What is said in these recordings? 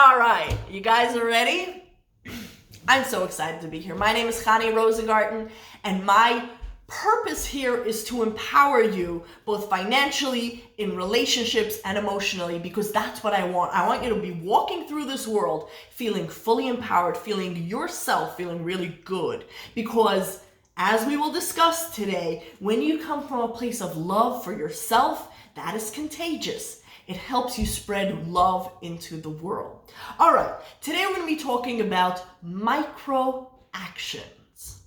All right, you guys are ready? I'm so excited to be here. My name is Chani Rosengarten, and my purpose here is to empower you both financially, in relationships, and emotionally, because that's what I want. I want you to be walking through this world feeling fully empowered, feeling yourself, feeling really good. Because as we will discuss today, when you come from a place of love for yourself, that is contagious. It helps you spread love into the world. All right, today we're going to be talking about micro actions.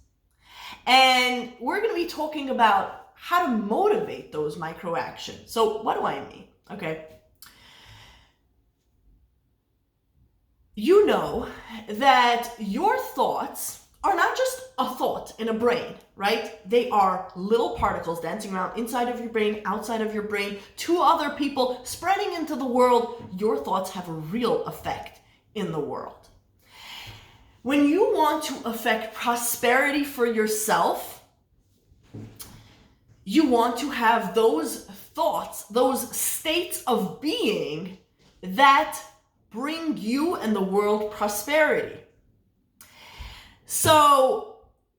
And we're going to be talking about how to motivate those micro actions. So what do I mean? Okay. You know that your thoughts are not just a thought in a brain, right? They are little particles dancing around inside of your brain, outside of your brain, to other people, spreading into the world. Your thoughts have a real effect in the world. When you want to affect prosperity for yourself, you want to have those thoughts, those states of being that bring you and the world prosperity. So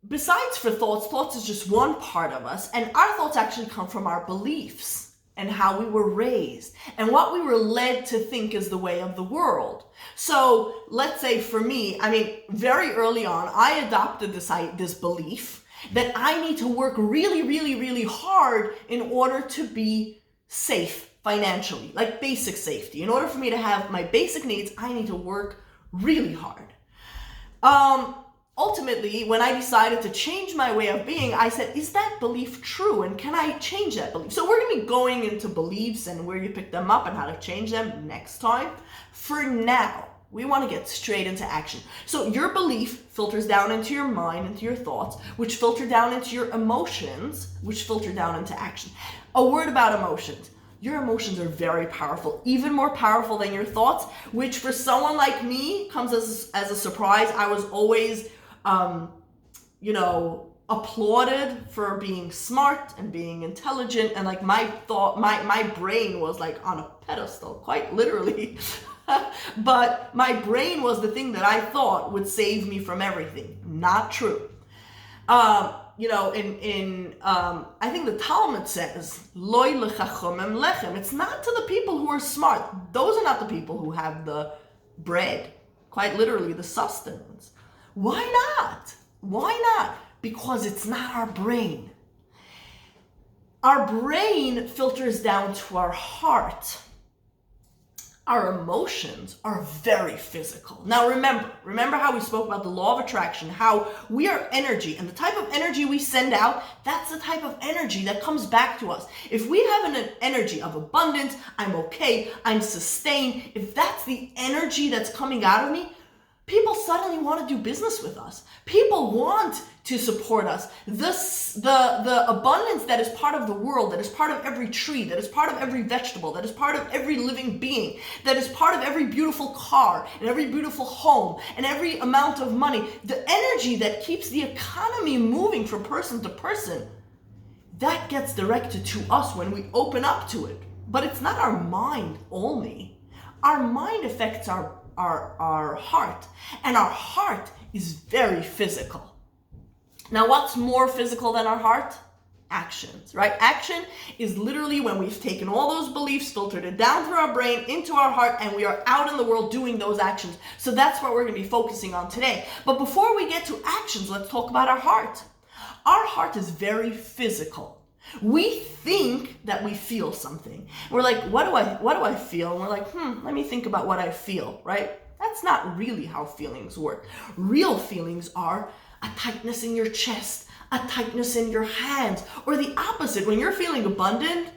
besides for thoughts is just one part of us, and our thoughts actually come from our beliefs and how we were raised and what we were led to think is the way of the world. So let's say for me, very early on, I adopted this belief that I need to work really, really, really hard in order to be safe financially, like basic safety. In order for me to have my basic needs, I need to work really hard. Ultimately, when I decided to change my way of being, I said, is that belief true? And can I change that belief? So we're going to be going into beliefs and where you pick them up and how to change them next time. For now, we want to get straight into action. So your belief filters down into your mind, into your thoughts, which filter down into your emotions, which filter down into action. A word about emotions. Your emotions are very powerful, even more powerful than your thoughts, which for someone like me comes as a surprise. I was always applauded for being smart and being intelligent, and like my brain was like on a pedestal, quite literally. But my brain was the thing that I thought would save me from everything. Not true. I think the Talmud says, Loi lechachomem lechem. It's not to the people who are smart. Those are not the people who have the bread, quite literally the sustenance. Why not? Why not? Because it's not our brain. Our brain filters down to our heart. Our emotions are very physical. Now remember how we spoke about the law of attraction, how we are energy, and the type of energy we send out, that's the type of energy that comes back to us. If we have an energy of abundance, I'm okay, I'm sustained, if that's the energy that's coming out of me, people suddenly want to do business with us. People want to support us. The abundance that is part of the world, that is part of every tree, that is part of every vegetable, that is part of every living being, that is part of every beautiful car and every beautiful home and every amount of money, the energy that keeps the economy moving from person to person, that gets directed to us when we open up to it. But it's not our mind only. Our mind affects our heart, and our heart is very physical. Now, what's more physical than our heart? Actions, right? Action is literally when we've taken all those beliefs, filtered it down through our brain into our heart, and we are out in the world doing those actions. So that's what we're going to be focusing on today. But before we get to actions, let's talk about our heart. Our heart is very physical. We think that we feel something. We're like, what do I feel? And we're like, let me think about what I feel, right? That's not really how feelings work. Real feelings are a tightness in your chest, a tightness in your hands, or the opposite. When you're feeling abundant,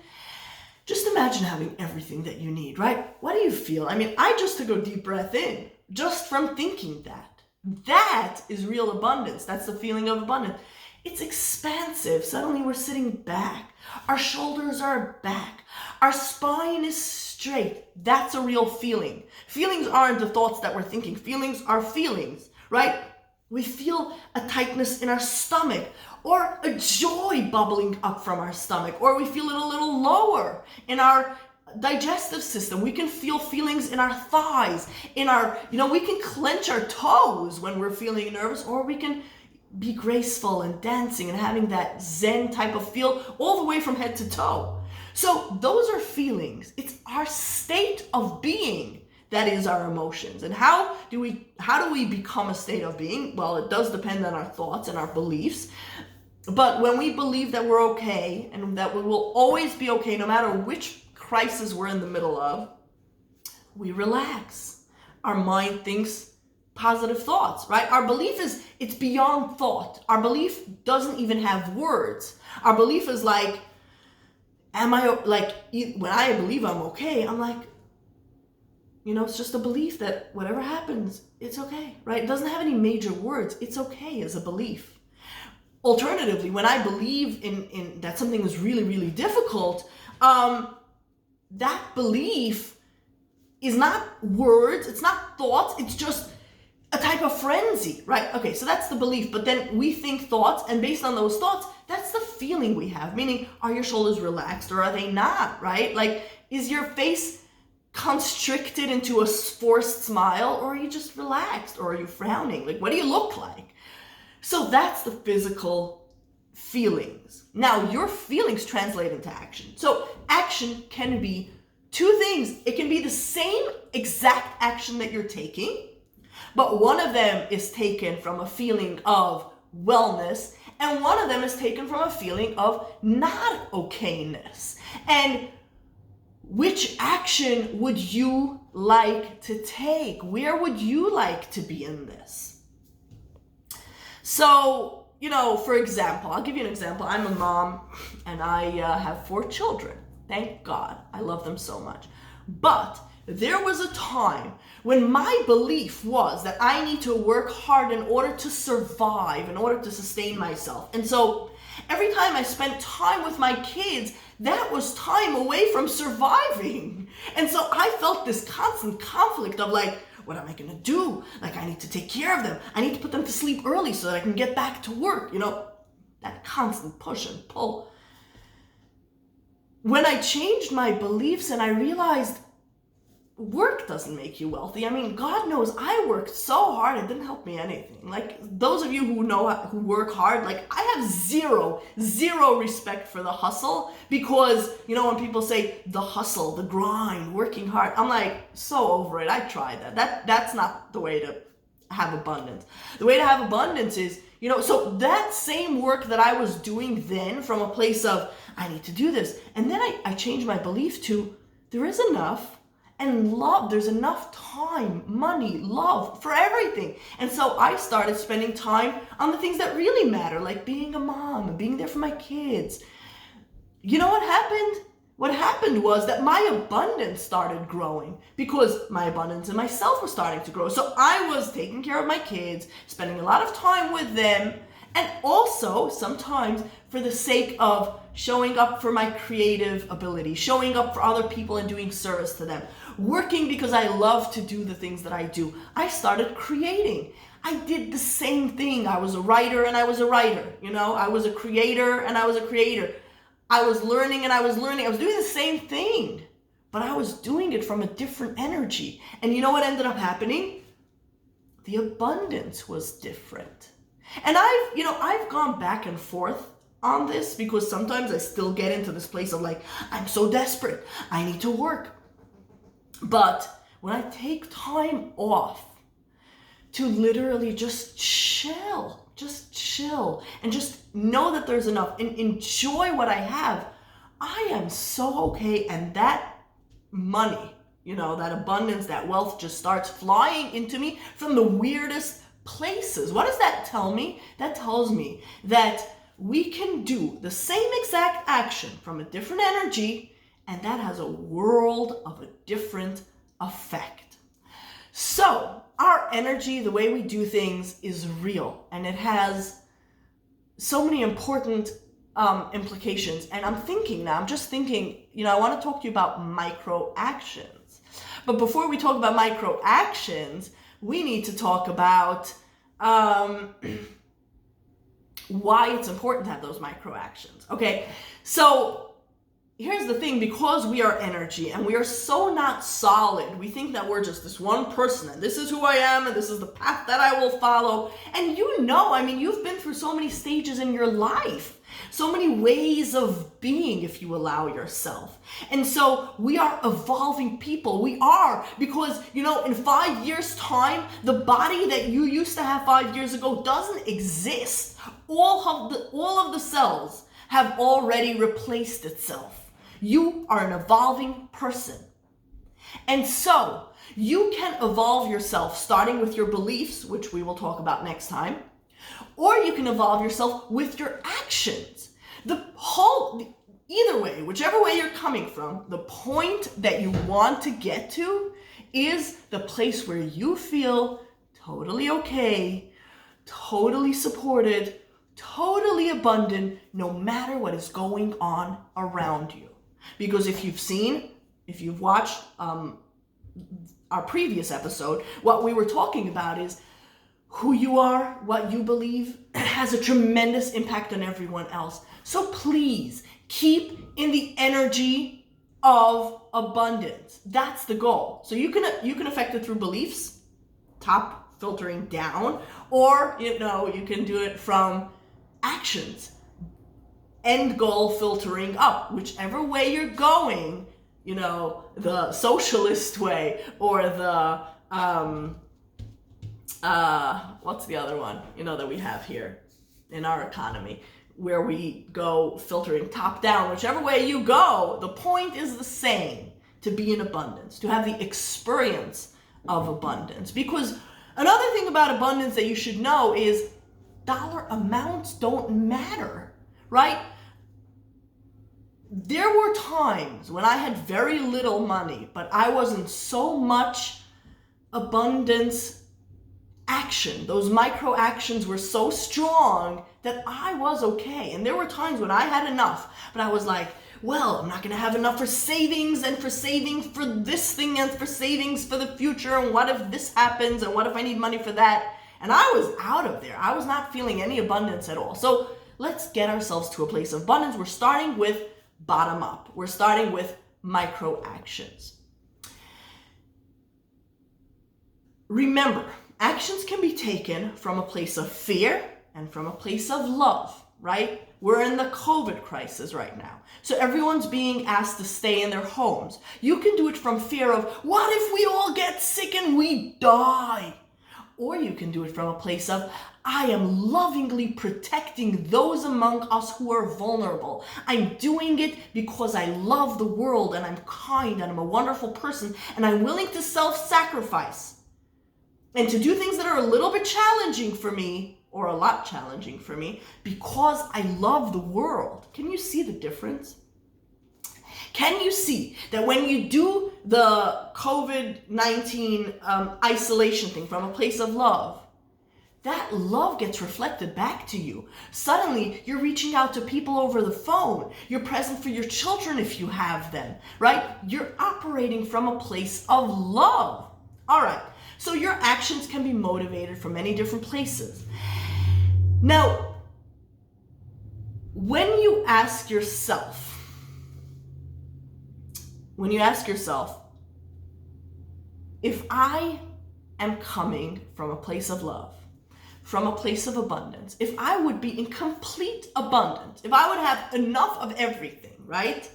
just imagine having everything that you need, right? What do you feel? I just took a deep breath in just from thinking that. That is real abundance. That's the feeling of abundance. It's expansive. Suddenly we're sitting back. Our shoulders are back. Our spine is straight. That's a real feeling. Feelings aren't the thoughts that we're thinking. Feelings are feelings, right? We feel a tightness in our stomach, or a joy bubbling up from our stomach, or we feel it a little lower in our digestive system. We can feel feelings in our thighs, in our, we can clench our toes when we're feeling nervous, or we can be graceful and dancing and having that Zen type of feel all the way from head to toe. So those are feelings. It's our state of being that is our emotions. And how do we become a state of being? Well, it does depend on our thoughts and our beliefs. But when we believe that we're okay and that we will always be okay no matter which crisis we're in the middle of, we relax. Our mind thinks positive thoughts, right? Our belief is, it's beyond thought. Our belief doesn't even have words. Our belief is like, when I believe I'm okay, I'm like, it's just a belief that whatever happens, it's okay, right? It doesn't have any major words. It's okay as a belief. Alternatively, when I believe in that something is really, really difficult, that belief is not words, it's not thoughts, it's just a type of frenzy, right? Okay, so that's the belief, but then we think thoughts, and based on those thoughts, that's the feeling we have, meaning, are your shoulders relaxed or are they not, right? Like, is your face constricted into a forced smile, or are you just relaxed, or are you frowning? Like, what do you look like? So that's the physical feelings. Now, your feelings translate into action. So action can be two things. It can be the same exact action that you're taking, but one of them is taken from a feeling of wellness, and one of them is taken from a feeling of not okayness. And which action would you like to take? Where would you like to be in this? So, for example, I'll give you an example. I'm a mom and I have 4 children. Thank God. I love them so much. But there was a time when my belief was that I need to work hard in order to survive, in order to sustain myself. And so every time I spent time with my kids, that was time away from surviving. And so I felt this constant conflict of like, what am I going to do? Like, I need to take care of them. I need to put them to sleep early so that I can get back to work. That constant push and pull. When I changed my beliefs and I realized work doesn't make you wealthy. I mean, God knows I worked so hard, it didn't help me anything. Like, those of you who work hard, like, I have zero respect for the hustle, because, when people say the hustle, the grind, working hard, I'm like, so over it. I tried that. That's not the way to have abundance. The way to have abundance is, so that same work that I was doing then from a place of, I need to do this. And then I changed my belief to, there is enough. And love, there's enough time, money, love for everything. And so I started spending time on the things that really matter, like being a mom and being there for my kids. You know what happened? What happened was that my abundance started growing because my abundance in myself was starting to grow. So I was taking care of my kids, spending a lot of time with them, and also sometimes for the sake of showing up for my creative ability, showing up for other people and doing service to them, working because I love to do the things that I do. I started creating. I did the same thing. I was a writer and I was a writer. I was a creator and I was a creator. I was learning and I was learning. I was doing the same thing, but I was doing it from a different energy. And you know what ended up happening? The abundance was different. And I've gone back and forth on this because sometimes I still get into this place of like, I'm so desperate, I need to work. But when I take time off to literally just chill and just know that there's enough and enjoy what I have, I am so okay. And that money, that abundance, that wealth just starts flying into me from the weirdest places. What does that tell me? That tells me that we can do the same exact action from a different energy, and that has a world of a different effect. So our energy, the way we do things, is real, and it has so many important implications. And I'm just thinking, I want to talk to you about micro actions. But before we talk about micro actions, we need to talk about why it's important to have those micro actions. Okay, so here's the thing, because we are energy and we are so not solid, we think that we're just this one person and this is who I am and this is the path that I will follow. And you've been through so many stages in your life, so many ways of being, if you allow yourself. And so we are evolving people. We are, because, in 5 years' time, the body that you used to have 5 years ago doesn't exist. All of the cells have already replaced itself. You are an evolving person. And so you can evolve yourself starting with your beliefs, which we will talk about next time, or you can evolve yourself with your actions. Either way, whichever way you're coming from, the point that you want to get to is the place where you feel totally okay, totally supported, totally abundant, no matter what is going on around you. Because if you've watched our previous episode, what we were talking about is who you are, what you believe, has a tremendous impact on everyone else. So please keep in the energy of abundance. That's the goal. So you can affect it through beliefs, top filtering down, or you can do it from actions. End goal filtering up, whichever way you're going, the socialist way or the, what's the other one, that we have here in our economy, where we go filtering top down. Whichever way you go, the point is the same: to be in abundance, to have the experience of abundance. Because another thing about abundance that you should know is dollar amounts don't matter, right? There were times when I had very little money, but I was in so much abundance action. Those micro actions were so strong that I was okay. And there were times when I had enough, but I was like, well, I'm not going to have enough for savings and for savings for this thing and for savings for the future. And what if this happens? And what if I need money for that? And I was out of there. I was not feeling any abundance at all. So let's get ourselves to a place of abundance. We're starting with bottom up. We're starting with micro actions. Remember, actions can be taken from a place of fear and from a place of love, right? We're in the COVID crisis right now. So everyone's being asked to stay in their homes. You can do it from fear of, what if we all get sick and we die? Or you can do it from a place of, I am lovingly protecting those among us who are vulnerable. I'm doing it because I love the world and I'm kind and I'm a wonderful person and I'm willing to self-sacrifice and to do things that are a little bit challenging for me, or a lot challenging for me, because I love the world. Can you see the difference? Can you see that when you do the COVID-19 isolation thing from a place of love, that love gets reflected back to you? Suddenly, you're reaching out to people over the phone. You're present for your children if you have them, right? You're operating from a place of love. All right, so your actions can be motivated from many different places. Now, when you ask yourself, if I am coming from a place of love, from a place of abundance, if I would be in complete abundance, if I would have enough of everything, right?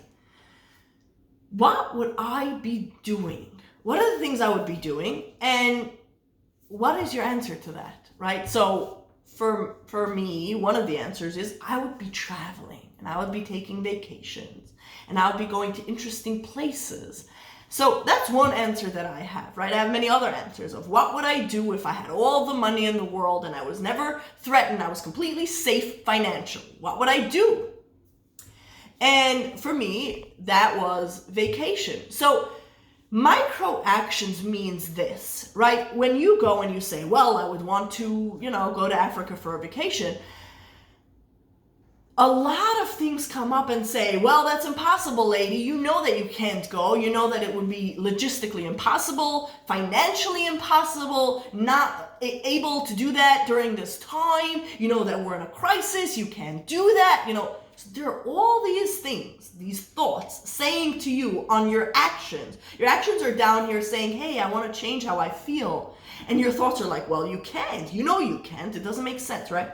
What would I be doing? What are the things I would be doing? And what is your answer to that, right? So for me, one of the answers is I would be traveling and I would be taking vacations and I would be going to interesting places. So that's one answer that I have, right? I have many other answers of what would I do if I had all the money in the world and I was never threatened, I was completely safe financially. What would I do? And for me, that was vacation. So micro actions means this, right? When you go and you say, well, I would want to, go to Africa for a vacation, a lot of things come up and say, well, that's impossible, lady. You know that you can't go. You know that it would be logistically impossible, financially impossible, not able to do that during this time. You know that we're in a crisis. You can't do that. So there are all these things, these thoughts saying to you on your actions. Your actions are down here saying, hey, I want to change how I feel. And your thoughts are like, well, you can't. You know you can't. It doesn't make sense, right?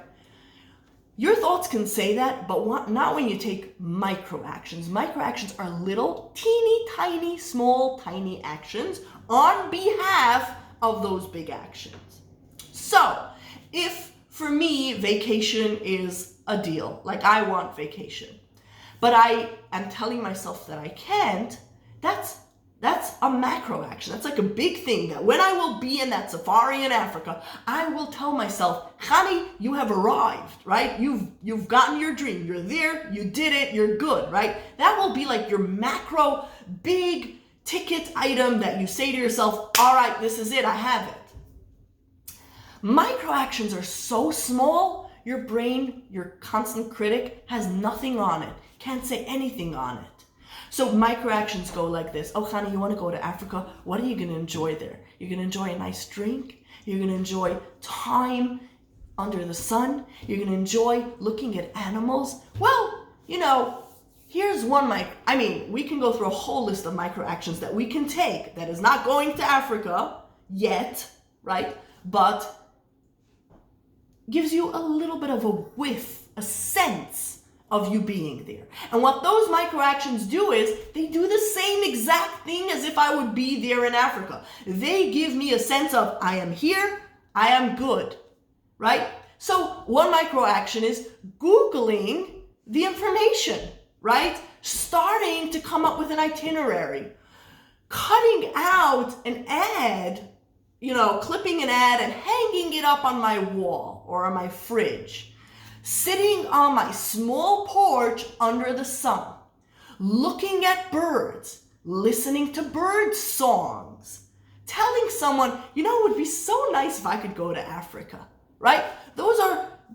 Your thoughts can say that, but not when you take micro actions. Micro actions are little, teeny, tiny, small, tiny actions on behalf of those big actions. So, if for me, vacation is a deal, like I want vacation, but I am telling myself that I can't, that's a macro action. That's like a big thing that when I will be in that safari in Africa, I will tell myself, Chani, you have arrived, right? You've gotten your dream. You're there. You did it. You're good, right? That will be like your macro big ticket item that you say to yourself, all right, this is it. I have it. Micro actions are so small, your brain, your constant critic, has nothing on it. Can't say anything on it. So micro actions go like this. Oh, Chani, you want to go to Africa? What are you going to enjoy there? You're going to enjoy a nice drink. You're going to enjoy time under the sun. You're going to enjoy looking at animals. Well, here's one we can go through a whole list of micro actions that we can take that is not going to Africa yet, right? But gives you a little bit of a whiff, a sense of you being there. And what those micro actions do is they do the same exact thing as if I would be there in Africa. They give me a sense of I am here, I am good, right? So one micro action is Googling the information, right? Starting to come up with an itinerary, cutting out an ad, clipping an ad and hanging it up on my wall or on my fridge. Sitting on my small porch under the sun, looking at birds, listening to bird songs, telling someone, it would be so nice if I could go to Africa, right?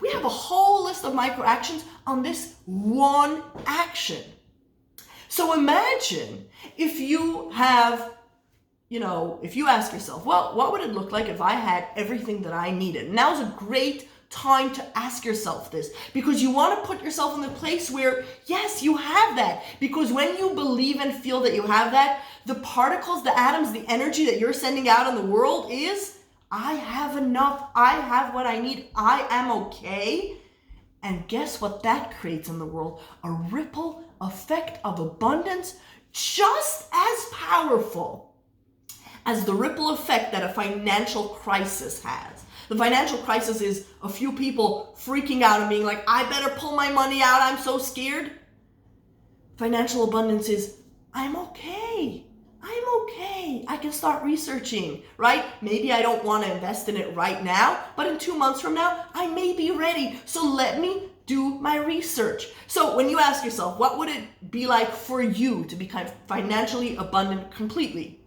We have a whole list of micro actions on this one action. So imagine if you have, if you ask yourself, well, what would it look like if I had everything that I needed? And now's a great time to ask yourself this, because you want to put yourself in the place where, yes, you have that. Because when you believe and feel that you have that, the particles, the atoms, the energy that you're sending out in the world is, I have enough, I have what I need, I am okay. And guess what that creates in the world? A ripple effect of abundance just as powerful as the ripple effect that a financial crisis has. The financial crisis is a few people freaking out and being like, I better pull my money out, I'm so scared. Financial abundance is, I'm okay. I can start researching, right? Maybe I don't want to invest in it right now, but in 2 months from now, I may be ready. So let me do my research. So when you ask yourself, what would it be like for you to become financially abundant completely?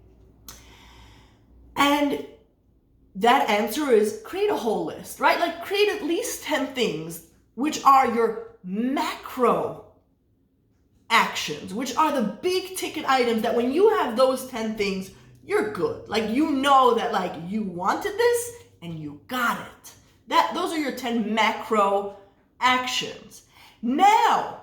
And that answer is create a whole list, right? Like create at least 10 things, which are your macro actions, which are the big ticket items that when you have those 10 things, you're good. Like, that you wanted this and you got it. Those are your 10 macro actions. Now,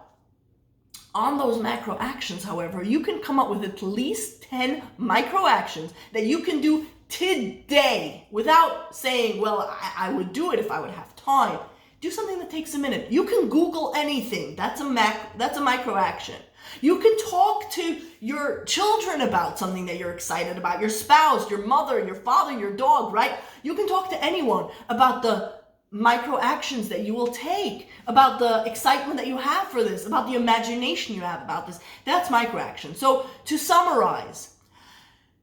on those macro actions, however, you can come up with at least 10 micro actions that you can do today without saying, well, I would do it if I would have time. Do something that takes a minute. You can Google anything. That's a micro action. You can talk to your children about something that you're excited about, your spouse, your mother, your father, your dog, right? You can talk to anyone about the micro actions that you will take, about the excitement that you have for this, about the imagination you have about this. That's micro action. So to summarize,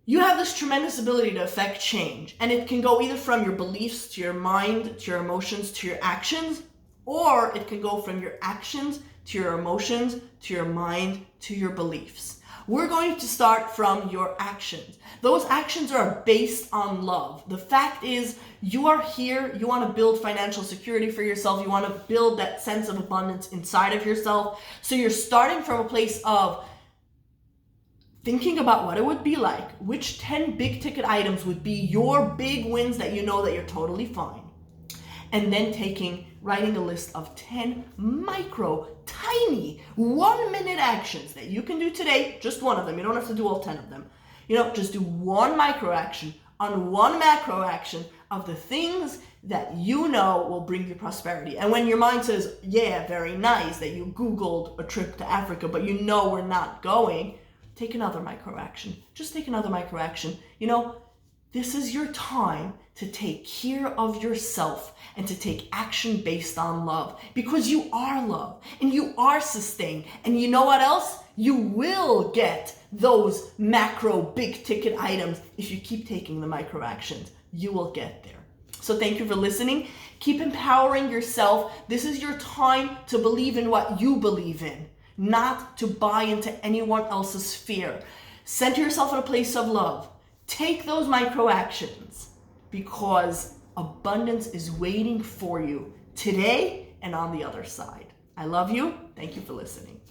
you have this tremendous ability to affect change, and it can go either from your beliefs to your mind, to your emotions, to your actions, or it can go from your actions to your emotions, to your mind, to your beliefs. We're going to start from your actions. Those actions are based on love. The fact is, you are here, you want to build financial security for yourself, you want to build that sense of abundance inside of yourself. So you're starting from a place of thinking about what it would be like, which 10 big ticket items would be your big wins that you know that you're totally fine. and then writing a list of 10 micro, tiny, 1-minute actions that you can do today, just one of them. You don't have to do all 10 of them. Just do one micro action on one macro action of the things that will bring you prosperity. And when your mind says, yeah, very nice that you Googled a trip to Africa, but we're not going, take another micro action. Just take another micro action. This is your time to take care of yourself and to take action based on love, because you are love and you are sustained. And you know what else? You will get those macro big ticket items if you keep taking the micro actions. You will get there. So thank you for listening. Keep empowering yourself. This is your time to believe in what you believe in, not to buy into anyone else's fear. Center yourself in a place of love. Take those micro actions, because abundance is waiting for you today and on the other side. I love you. Thank you for listening.